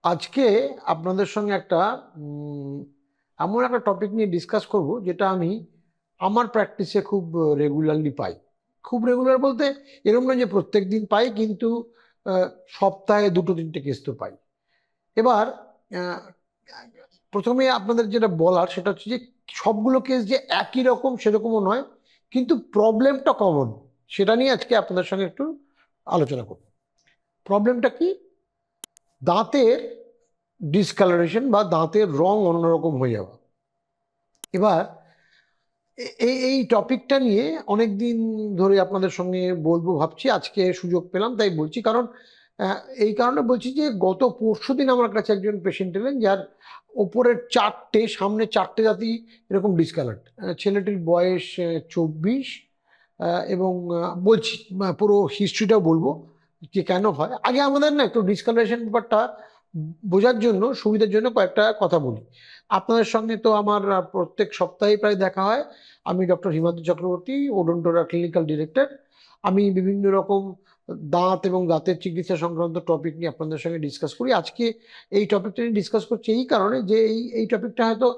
আজকে আপনাদের সঙ্গে একটা এমন একটা টপিক নিয়ে ডিসকাস করব যেটা আমি আমার প্র্যাকটিসে খুব রেগুলারলি পাই। খুব রেগুলার বলতে এরকম নয় যে প্রত্যেক দিন পাই, কিন্তু আহ, সপ্তাহে দুটো তিনটে কেস তো পাই। এবার আহ, প্রথমে আপনাদের যেটা বলার সেটা হচ্ছে যে সবগুলো কেস যে একই রকম সেরকমও নয়, কিন্তু প্রবলেমটা কমন। সেটা নিয়ে আজকে আপনাদের সঙ্গে একটু আলোচনা করব। প্রবলেমটা কি? দাঁতের ডিসকালারেশন বা দাঁতের রং অন্যরকম হয়ে যাওয়া। এবার এই এই টপিকটা নিয়ে অনেক দিন ধরে আপনাদের সঙ্গে বলবো ভাবছি, আজকে সুযোগ পেলাম তাই বলছি। কারণ এই কারণে বলছি যে গত পরশুদিন আমার কাছে একজন পেশেন্ট এলেন যার ওপরের চারটে, সামনে চারটে জাতি এরকম ডিসকালার্ড। ছেলেটির বয়স 24। এবং বলছি পুরো হিস্ট্রিটাও বলবো যে কেন হয়। আগে আমাদের না একটু ডিসকালারেশন ব্যাপারটা বোঝার জন্য, সুবিধার জন্য কয়েকটা কথা বলি। আপনাদের সঙ্গে তো আমার প্রত্যেক সপ্তাহে প্রায় দেখা হয়। আমি doctor Himadri Chakraborty, Odontora clinical director. আমি বিভিন্ন রকম দাঁত এবং দাঁতের চিকিৎসা সংক্রান্ত টপিক নিয়ে আপনাদের সঙ্গে ডিসকাস করি। আজকে এই টপিকটা নিয়ে ডিসকাস করছি এই কারণে যে এই টপিকটা হয়তো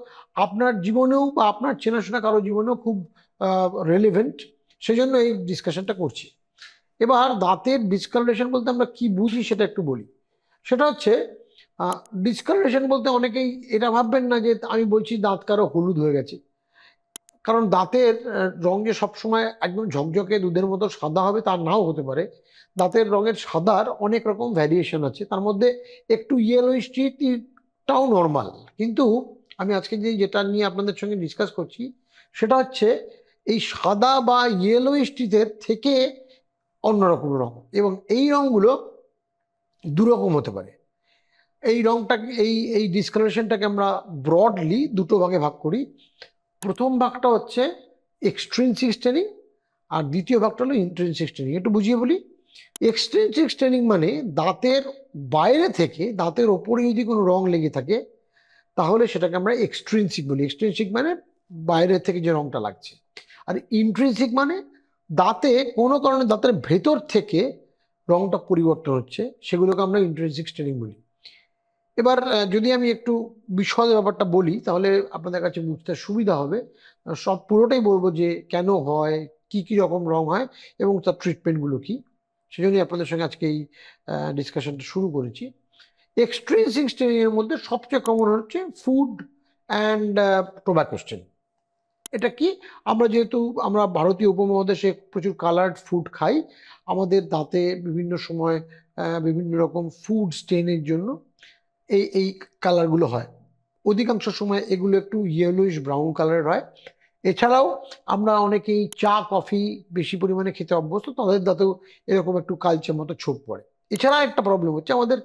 আপনার জীবনেও বা আপনার চেনাশোনা কারো জীবনেও খুব রেলিভেন্ট। সেজন্য এই ডিসকাশনটা করছি। এবার দাঁতের ডিসকালারেশন বলতে আমরা কি বুঝি সেটা একটু বলি। সেটা হচ্ছে ডিসকালারেশন বলতে অনেকেই এটা ভাববেন না যে আমি বলছি দাঁত কারো হলুদ হয়ে গেছে। কারণ দাঁতের রং যে সবসময় একদম ঝকঝকে দুধের মতো সাদা হবে তা নাও হতে পারে। দাঁতের রঙের সাদার অনেক রকম ভ্যারিয়েশন আছে, তার মধ্যে একটু ইয়েলোইশ টাও নর্মাল। কিন্তু আমি আজকে যেটা নিয়ে আপনাদের সঙ্গে ডিসকাস করছি সেটা হচ্ছে এই সাদা বা ইয়েলোইশ টিথের থেকে অন্যরকম রং, এবং এই রংগুলো দুরকম হতে পারে। এই রংটাকে এই এই ডিসকালারেশনটাকে আমরা ব্রডলি দুটো ভাগে ভাগ করি। প্রথম ভাগটা হচ্ছে এক্সট্রিনসিক স্টেনিং, আর দ্বিতীয় ভাগটা হলো ইন্ট্রিনসিক স্টেনিং। একটু বুঝিয়ে বলি। এক্সট্রিনসিক স্টেনিং মানে দাঁতের বাইরে থেকে দাঁতের ওপরে যদি কোনো রং লেগে থাকে তাহলে সেটাকে আমরা এক্সট্রিনসিক বলি। এক্সট্রিনসিক মানে বাইরে থেকে যে রংটা লাগছে। আর ইন্ট্রিনসিক মানে দাঁতে কোনো কারণে দাঁতের ভেতর থেকে রংটা পরিবর্তন হচ্ছে, সেগুলোকে আমরা ইন্ট্রিনসিক স্টেনিং বলি। এবার যদি আমি একটু বিশদ ব্যাপারটা বলি তাহলে আপনাদের কাছে বুঝতে সুবিধা হবে। সব পুরোটাই বলবো যে কেন হয়, কি কি রকম রং হয় এবং তার ট্রিটমেন্টগুলো কি। সেজন্যই আপনাদের সঙ্গে আজকে এই ডিসকাশনটা শুরু করেছি। এক্সট্রিনসিক স্টেনিং এর মধ্যে সবচেয়ে কমন হচ্ছে ফুড অ্যান্ড টোব্যাকো স্টেনিং। এটা কি? আমরা যেহেতু আমরা ভারতীয় উপমহাদেশে প্রচুর কালার্ড ফুড খাই, আমাদের দাঁতে বিভিন্ন সময় বিভিন্ন রকম ফুড স্টেনের জন্য এই এই কালারগুলো হয়। অধিকাংশ সময় এগুলো একটু ইয়েলোইশ ব্রাউন কালারের হয়। এছাড়াও আমরা অনেকেই চা কফি বেশি পরিমাণে খেতে অভ্যস্ত, তাদের দাঁতেও এরকম একটু কালচে মতো ছোপ পড়ে। এছাড়া একটা প্রবলেম হচ্ছে আমাদের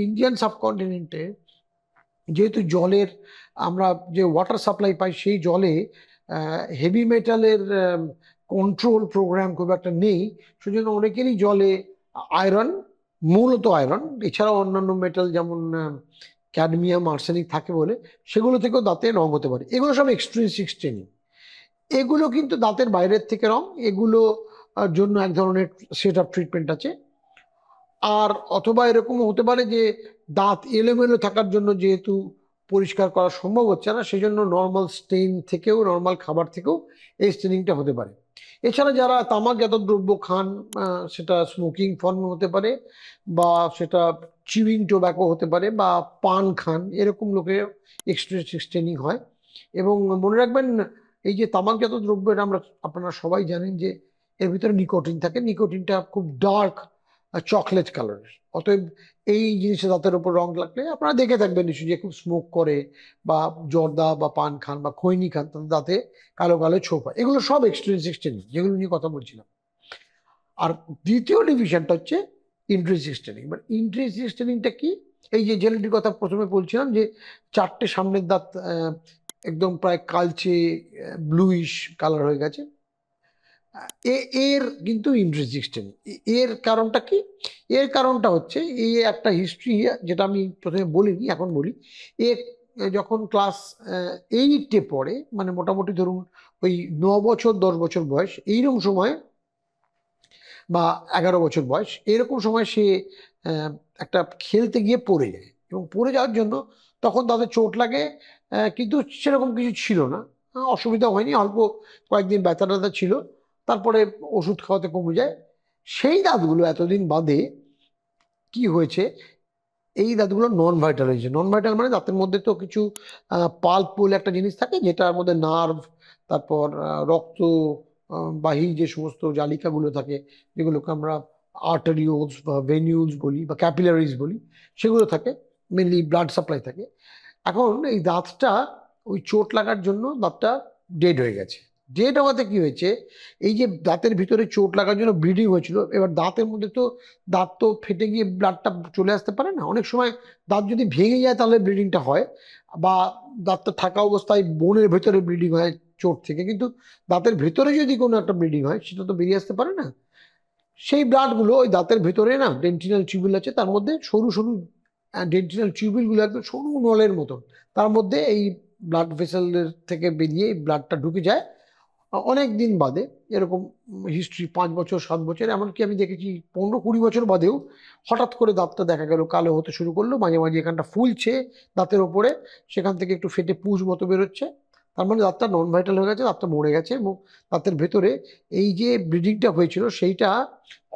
ইন্ডিয়ান সাবকন্টিনেন্টে, যেহেতু জলের আমরা যে ওয়াটার সাপ্লাই পাই সেই জলে হেভি মেটালের কন্ট্রোল প্রোগ্রাম খুব একটা নেই। সেজন্য অনেকেরই জলে আয়রন, মূলত আয়রন, এছাড়াও অন্যান্য মেটাল যেমন ক্যাডমিয়াম আর্সেনিক থাকে বলে সেগুলো থেকেও দাঁতে রং হতে পারে। এগুলো সব এক্সট্রিনসিক স্টেনিং। এগুলো কিন্তু দাঁতের বাইরের থেকে রং, এগুলো জন্য এক ধরনের সেট অফ ট্রিটমেন্ট আছে। আর অথবা এরকমও হতে পারে যে দাঁত এলোমেলো থাকার জন্য যেহেতু পরিষ্কার করা সম্ভব হচ্ছে না, সেই জন্য নর্মাল স্টেইন থেকেও, নর্মাল খাবার থেকেও এই স্টেনিংটা হতে পারে। এছাড়া যারা তামাকজাত দ্রব্য খান, সেটা স্মোকিং ফর্মে হতে পারে বা সেটা চিউইং টোব্যাকো হতে পারে বা পান খান, এরকম লোকের এক্সট্রা স্টেনিং হয়। এবং মনে রাখবেন, এই যে তামাকজাত দ্রব্যের আমরা, আপনারা সবাই জানেন যে এর ভিতরে নিকোটিন থাকে। নিকোটিনটা খুব ডার্ক চকলেট কালারের। অতএব এই জিনিসটা দাঁতের উপর রং লাগলে আপনারা দেখে থাকবেন নিশ্চয়ই, যে খুব স্মোক করে বা জর্দা বা পান খান বা খৈনি খান তাদের দাঁতে কালো কালো ছোপ হয়। এগুলো সব এক্সট্রিনসিক স্টেনিং, যেগুলো নিয়ে কথা বলছিলাম। আর দ্বিতীয় ডিভিশনটা হচ্ছে ইন্ট্রিনসিক স্টেনিং। মানে ইন্ট্রিনসিক স্টেনিংটা কি? এই যে জেলটির কথা প্রথমে বলছিলাম যে চারটে সামনের দাঁত একদম প্রায় কালচে ব্লুইশ কালার হয়ে গেছে, এর কিন্তু ইন্ট্রিনসিক স্টেনিং। এর কারণটা কি? এর কারণটা হচ্ছে এই একটা হিস্ট্রি যেটা আমি প্রথমে বলিনি, এখন বলি। এ যখন ক্লাস 8-এ পড়ে, মানে মোটামুটি ধরুন ওই 9 বছর 10 বছর বয়স এইরকম সময়, বা 11 বছর বয়স এরকম সময় সে একটা খেলতে গিয়ে পড়ে যায়। এবং পড়ে যাওয়ার জন্য তখন তাদের চোট লাগে, কিন্তু সেরকম কিছু ছিল না, অসুবিধা হয়নি, অল্প কয়েকদিন ব্যথা ট্যাথা ছিল, তারপরে ওষুধ খাওয়াতে কমে যায়। সেই দাঁতগুলো এতদিন বাদে কি হয়েছে, এই দাঁতগুলো নন ভাইটাল হয়েছে। নন ভাইটাল মানে দাঁতের মধ্যে তো কিছু পাল্প বলে একটা জিনিস থাকে, যেটার মধ্যে নার্ভ, তারপর রক্ত বাহী যে সমস্ত জালিকাগুলো থাকে, যেগুলোকে আমরা আর্টারিওলস বা ভেনিউলস বলি বা ক্যাপিলারিজ বলি, সেগুলো থাকে, মেনলি ব্লাড সাপ্লাই থাকে। এখন এই দাঁতটা ওই চোট লাগার জন্য দাঁতটা ডেড হয়ে গেছে। ডেড হওয়াতে কি হয়েছে, এই যে দাঁতের ভিতরে চোট লাগার জন্য ব্লিডিং হয়েছিল, এবার দাঁতের মধ্যে তো দাঁত তো ফেটে গিয়ে ব্লাডটা চলে আসতে পারে না, অনেক সময় দাঁত যদি ভেঙে যায় তাহলে ব্লিডিংটা হয়, বা দাঁতটা থাকা অবস্থায় বোনের ভেতরে ব্লিডিং হয় চোট থেকে, কিন্তু দাঁতের ভেতরে যদি কোনো একটা ব্লিডিং হয় সেটা তো বেরিয়ে আসতে পারে না। সেই ব্লাডগুলো ওই দাঁতের ভেতরে না ডেন্টিনাল টিউবিল আছে, তার মধ্যে সরু সরু ডেন্টিনাল টিউবিলগুলো একদম সরু নলের মতন, তার মধ্যে এই ব্লাড ভেসেলের থেকে বেরিয়ে ব্লাডটা ঢুকে যায় অনেক দিন বাদে। এরকম হিস্ট্রি 5 বছর 7 বছর, এমনকি আমি দেখেছি 15-20 বছর বাদেও হঠাৎ করে দাঁতটা দেখা গেল কালো হতে শুরু করলো, মাঝে মাঝে এখানটা ফুলছে দাঁতের ওপরে, সেখান থেকে একটু ফেটে পুঁজ মতো বেরোচ্ছে, তার মানে দাঁতটা নন ভাইটাল হয়ে গেছে, দাঁতটা মরে গেছে। এবং দাঁতের ভেতরে এই যে ব্লিডিংটা হয়েছিল সেইটা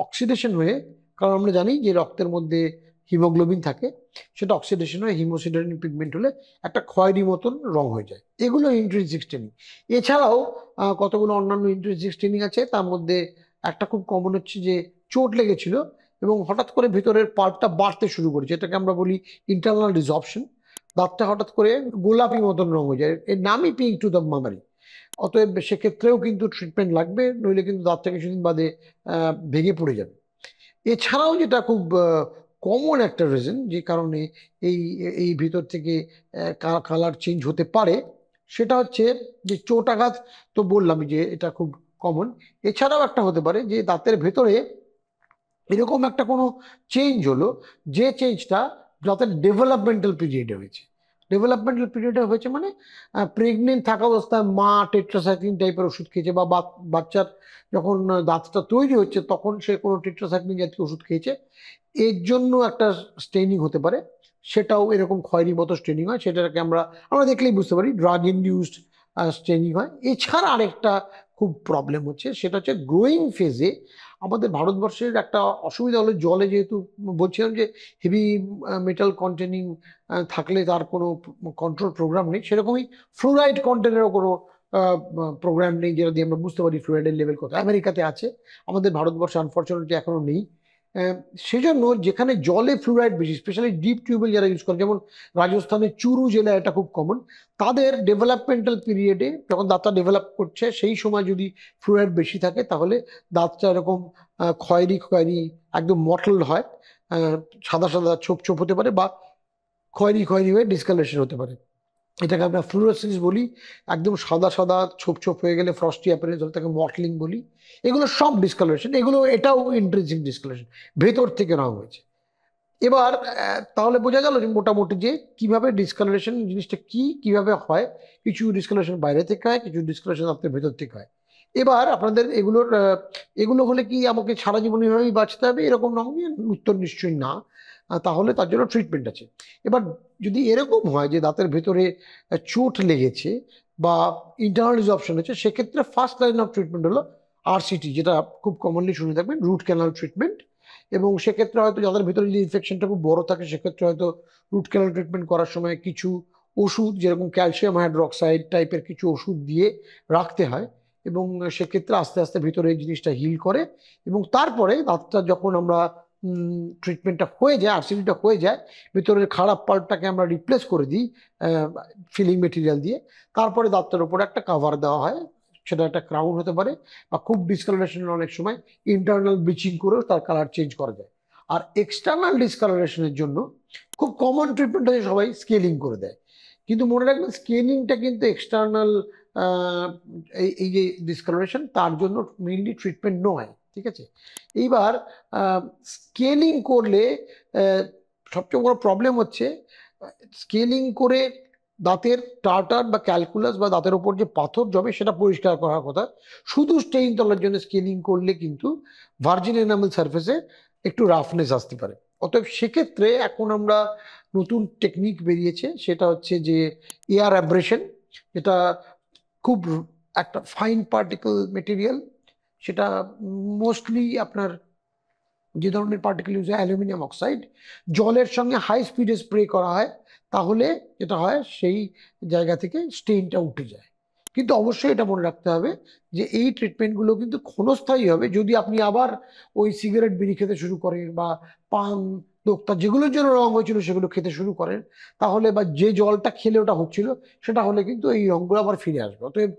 অক্সিডেশন হয়ে, কারণ আমরা জানি যে রক্তের মধ্যে হিমোগ্লোবিন থাকে, সেটা অক্সিডেশন হয়ে হিমোসিডারিন পিগমেন্ট হলে একটা খয়েরি মতন রং হয়ে যায়, এগুলো ইন্ট্রিনসিক স্টেনিং। এছাড়াও কতগুলো অন্যান্য ইন্ট্রিনসিক স্টেনিং আছে, তার মধ্যে একটা খুব কমন হচ্ছে যে চোট লেগেছিল এবং হঠাৎ করে ভেতরের পাল্পটা বাড়তে শুরু করেছে, এটাকে আমরা বলি ইন্টারনাল রিজর্পশন। দাঁতটা হঠাৎ করে গোলাপি মতন রং হয়ে যায়, এর নামই পিঙ্ক টুথ অফ মামারি। অতএব সেক্ষেত্রেও কিন্তু ট্রিটমেন্ট লাগবে, নইলে কিন্তু দাঁতটা কিছুদিন বাদে ভেঙে পড়ে যাবে। এছাড়াও যেটা খুব কমন একটা রিজন যে কারণে এই এই ভিতর থেকে কালার চেঞ্জ হতে পারে, সেটা হচ্ছে যে চোট আঘাত, তো বললাম যে এটা খুব কমন। এছাড়াও একটা হতে পারে যে দাঁতের ভেতরে এরকম একটা কোনো চেঞ্জ হলো, যে চেঞ্জটা দাঁতের ডেভেলপমেন্টাল পিরিয়ডে হয়েছে। ডেভেলপমেন্টাল পিরিয়ডে হয়েছে মানে প্রেগনেন্ট থাকা অবস্থায় মা টেট্রাসাইক্লিন টাইপের ওষুধ খেয়েছে, বা বাচ্চার যখন দাঁতটা তৈরি হচ্ছে তখন সে কোনো টেট্রাসাইক্লিন জাতীয় ওষুধ খেয়েছে, এর জন্য একটা স্টেনিং হতে পারে। সেটাও এরকম খয়েরি মতো স্টেনিং হয়, সেটাকে আমরা আমরা দেখলেই বুঝতে পারি ড্রাগ ইনডিউসড স্টেনিং হয়। এছাড়া আরেকটা খুব প্রবলেম হচ্ছে, সেটা হচ্ছে গ্রোয়িং ফেজে আমাদের ভারতবর্ষের একটা অসুবিধা হলো, জলে যেহেতু বলছিলাম যে হেভি মেটাল কন্টেনিং থাকলে তার কোনো কন্ট্রোল প্রোগ্রাম নেই, সেরকমই ফ্লুরাইড কন্টেন্টেরও কোনো প্রোগ্রাম নেই যেটা দিয়ে আমরা বুঝতে পারি ফ্লুরাইডের লেভেল কত। আমেরিকাতে আছে, আমাদের ভারতবর্ষে আনফর্চুনেটলি এখনো নেই। সেজন্য যেখানে জলে ফ্লুরাইড বেশি, স্পেশালি ডিপ টিউবওয়েল যারা ইউজ করে, যেমন রাজস্থানের চুরু জেলা, এটা খুব কমন, তাদের ডেভেলপমেন্টাল পিরিয়ডে যখন দাঁতটা ডেভেলপ করছে সেই সময় যদি ফ্লুরাইড বেশি থাকে তাহলে দাঁতটা এরকম খয়েরি খয়েরি একদম মটল হয়, সাদা সাদা ছোপ ছোপ হতে পারে, বা খয়েরি খয়েরি হয়ে ডিসকালারেশন হতে পারে, এটাকে আমরা ফ্লুরোসিস বলি। একদম সাদা সাদা ছোপ ছোপ হয়ে গেলে ফ্রস্টি অ্যাপিয়ারেন্স হলে তাকে মটলিং বলি। এগুলো সব ডিসকালারেশন, এগুলো এটাও ইন্ট্রিনসিক ডিসকালারেশন, ভেতর থেকে রং হয়েছে। এবার তাহলে বোঝা গেল যে মোটামুটি যে কিভাবে ডিসকালারেশন জিনিসটা কি, কিভাবে হয়। কিছু ডিসকালারেশন বাইরে থেকে হয়, কিছু ডিসকালারেশন আপনার ভেতর থেকে হয়। এবার আপনাদের এগুলো হলে কি আমাকে সারা জীবন এভাবেই বাঁচতে হবে এরকম নয়, উত্তর নিশ্চয়ই না। তাহলে তার জন্য ট্রিটমেন্ট আছে। এবার যদি এরকম হয় যে দাঁতের ভেতরে চোট লেগেছে বা ইন্টারনাল রিজর্পশন হচ্ছে, সেক্ষেত্রে ফার্স্ট লাইন অফ ট্রিটমেন্ট হলো আরসিটি, যেটা খুব কমনলি শুনে থাকবেন, রুট ক্যানাল ট্রিটমেন্ট। এবং সেক্ষেত্রে হয়তো যাদের ভেতরে যদি ইনফেকশনটা খুব বড় থাকে, সেক্ষেত্রে হয়তো রুট ক্যানাল ট্রিটমেন্ট করার সময় কিছু ওষুধ, যেরকম ক্যালসিয়াম হাইড্রোক্সাইড টাইপের কিছু ওষুধ দিয়ে রাখতে হয়, এবং সেক্ষেত্রে আস্তে আস্তে ভিতরে এই জিনিসটা হিল করে। এবং তারপরে দাঁতটা যখন আমরা ট্রিটমেন্টটা হয়ে যায়, আরসিটিটা হয়ে যায়, ভিতরের খারাপ পার্টটাকে আমরা রিপ্লেস করে দিই ফিলিং মেটেরিয়াল দিয়ে, তারপরে দাঁতটার উপরে একটা কাভার দেওয়া হয়, সেটা একটা ক্রাউন হতে পারে, বা খুব ডিসকালারেশনের অনেক সময় ইন্টারনাল ব্লিচিং করেও তার কালার চেঞ্জ করা যায়। আর এক্সটার্নাল ডিসকালারেশনের জন্য খুব কমন ট্রিটমেন্ট হচ্ছে সবাই স্কেলিং করে দেয়, কিন্তু মনে রাখবেন স্কেলিংটা কিন্তু এক্সটার্নাল এই যে ডিসকালারেশন তার জন্য মেইনলি ট্রিটমেন্ট নয়, ঠিক আছে। এইবার স্কেলিং করলে সবচেয়ে বড় প্রবলেম হচ্ছে, স্কেলিং করে দাঁতের টার্টার বা ক্যালকুলাস বা দাঁতের ওপর যে পাথর জমে সেটা পরিষ্কার করার কথা। শুধু স্টেইন তোলার জন্য স্কেলিং করলে কিন্তু ভার্জিন এনামেল সারফেসে একটু রাফনেস আসতে পারে। অতএব সেক্ষেত্রে এখন আমরা নতুন টেকনিক বেরিয়েছে, সেটা হচ্ছে যে এয়ার অ্যাব্রেশন। যেটা খুব একটা ফাইন পার্টিকেল মেটেরিয়াল, সেটা মোস্টলি আপনার যে ধরনের পার্টিকেল ইউজ হয় অ্যালুমিনিয়াম অক্সাইড, জলের সঙ্গে হাই স্পিডে স্প্রে করা হয়, তাহলে যেটা হয় সেই জায়গা থেকে স্টেইনটা উঠে যায়। কিন্তু অবশ্যই এটা মনে রাখতে হবে যে এই ট্রিটমেন্টগুলো কিন্তু ক্ষণস্থায়ী হবে। যদি আপনি আবার ওই সিগারেট বিড়ি খেতে শুরু করেন বা পান দোক্তা যেগুলোর জন্য রং হয়েছিল সেগুলো খেতে শুরু করেন, তাহলে বা যে জলটা খেলে ওটা হচ্ছিল সেটা হলে কিন্তু এই রংগুলো আবার ফিরে আসবে। অতএব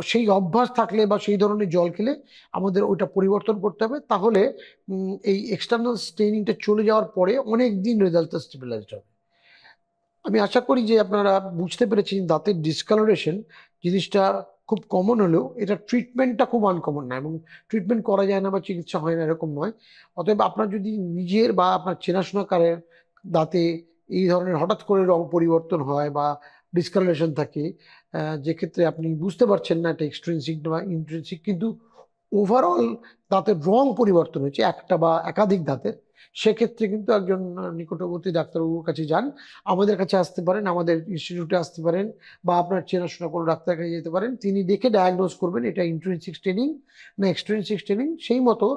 সেই অভ্যাস থাকলে বা সেই ধরনের জল খেলে আমাদের ওইটা পরিবর্তন করতে হবে, তাহলে এই এক্সটার্নাল স্টেনিংটা চলে যাওয়ার পরে অনেক দিন রেজাল্টটা স্টেবিলাইজড হবে। আমি আশা করি যে আপনারা বুঝতে পেরেছেন দাঁতের ডিসকালারেশন জিনিসটা খুব কমন হলেও এটা ট্রিটমেন্টটা খুব আনকমন না, এবং ট্রিটমেন্ট করা যায় না বা চিকিৎসা হয় না এরকম নয়। অতএব আপনার যদি নিজের বা আপনার চেনাশোনাকারের দাঁতে এই ধরনের হঠাৎ করে রং পরিবর্তন হয় বা ডিসকালারেশন থাকে, যে ক্ষেত্রে আপনি বুঝতে পারছেন না এটা এক্সট্রিনসিক বা ইন্ট্রিনসিক, কিন্তু ওভারঅল দাঁতের রং পরিবর্তন হয়েছে একটা বা একাধিক দাঁতের, সেক্ষেত্রে কিন্তু একজন নিকটবর্তী ডাক্তারবাবুর কাছে যান। আমাদের কাছে আসতে পারেন, আমাদের ইনস্টিটিউটে আসতে পারেন, বা আপনার চেনাশোনা কোনো ডাক্তার কাছে যেতে পারেন। তিনি দেখে ডায়াগনোজ করবেন এটা ইন্ট্রিনসিক স্টেনিং না এক্সট্রিনসিক স্টেনিং। সেই মতো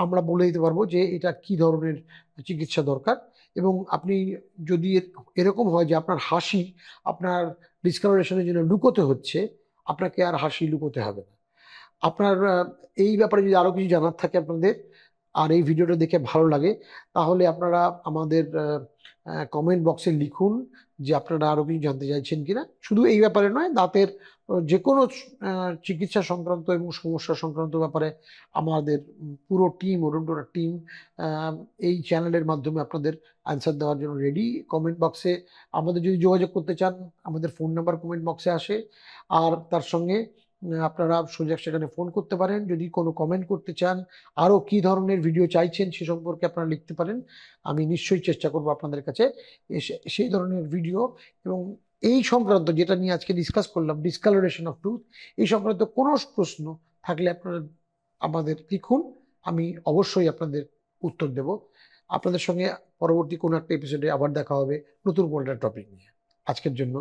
আমরা বলে দিতে পারবো যে এটা কি ধরনের চিকিৎসা দরকার। এবং আপনি যদি এরকম হয় যে আপনার হাসি আপনার ডিসকালারেশনের জন্য লুকোতে হচ্ছে, আপনাকে আর হাসি লুকোতে হবে না। আপনার এই ব্যাপারে যদি আরো কিছু জানার থাকে আপনাদের, আর এই ভিডিওটা দেখে ভালো লাগে, তাহলে আপনারা আমাদের কমেন্ট বক্সে লিখুন যে আপনারা আরো কিছু জানতে চাইছেন কিনা। শুধু এই ব্যাপারে নয়, দাঁতের যে কোনো চিকিৎসা সংক্রান্ত এবং সমস্যা সংক্রান্ত ব্যাপারে আমাদের পুরো টিম, অরুণডোরা টিম এই চ্যানেলের মাধ্যমে আপনাদের অ্যান্সার দেওয়ার জন্য রেডি। কমেন্ট বক্সে আমাদের যদি যোগাযোগ করতে চান, আমাদের ফোন নাম্বার কমেন্ট বক্সে আসে, আর তার সঙ্গে আপনারা সোজা সেখানে ফোন করতে পারেন। যদি কোনো কমেন্ট করতে চান, আরো কি ধরনের ভিডিও চাইছেন সে সম্পর্কে আপনারা লিখতে পারেন। আমি নিশ্চয়ই চেষ্টা করব আপনাদের কাছে সেই ধরনের ভিডিও, এবং এই সংক্রান্ত যেটা নিয়ে আজকে ডিসকাস করলাম ডিসকালারেশন অফ টুথ, এই সংক্রান্ত কোনো প্রশ্ন থাকলে আপনারা আমাদের লিখুন, আমি অবশ্যই আপনাদের উত্তর দেব। আপনাদের সঙ্গে পরবর্তী কোনো একটা এপিসোডে আবার দেখা হবে নতুন কোনো একটা টপিক নিয়ে। আজকের জন্য